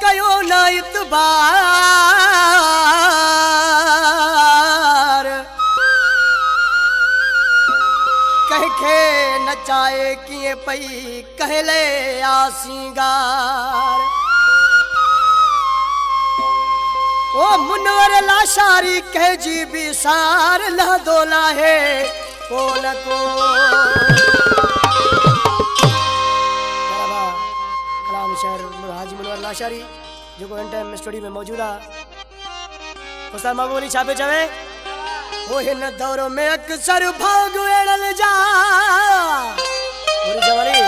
कयो ना इतबार कह के नचाए किए पई कहले आसीगार ओ मुनवर लाशारी कह जी बिसार लहदोला है कोल को कलाम शहर हाजी मुनवर लाशारी जो को इन टाइम स्टूडियो में मौजूद है उस्ताद मामूली छापे चवे वो हिन दौर में अक्सर भाग एड़ल जा पूरी जवानी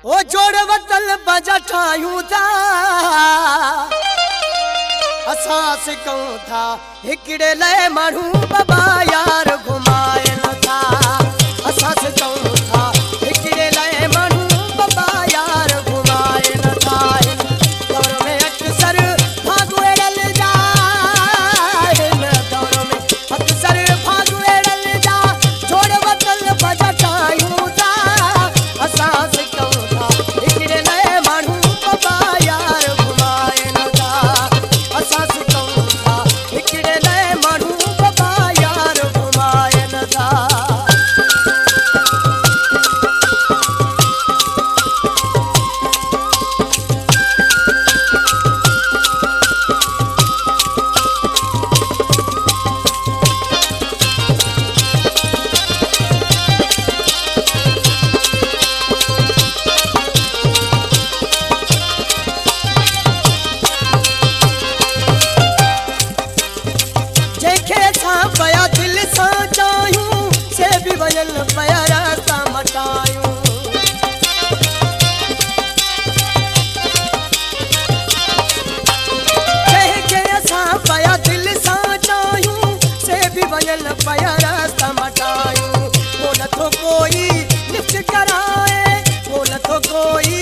ओ जोड़ वतल बजा ठायूं था असां सिकूं था हिकिड़े लाइ माण्हू बाबा यार घुमाए नथा असां सिकूं था हिकिड़े लाइ माण्हू बाबा यार घुमाए नथा दौर में अक्सर भाग एड़ल जा हिन दौर में अक्सर भाग एड़ल जा जोड़ वतल बजा ठायूं था असां सिकूं था हिकिड़े लाइ माण्हू बाबा यार घुमाए नथा असां सिकूं था हिकिड़े लाइ माण्हू बाबा यार घुमाए नथा जेके सां पया दिल सां चाहियूं से भी वजन पया रास्ता मटायूं जेके सां पया दिल सां चाहियूं से भी वजन पया रास्ता मटायूं वो नथो कोई लिफ्ट कराए वो नथो कोई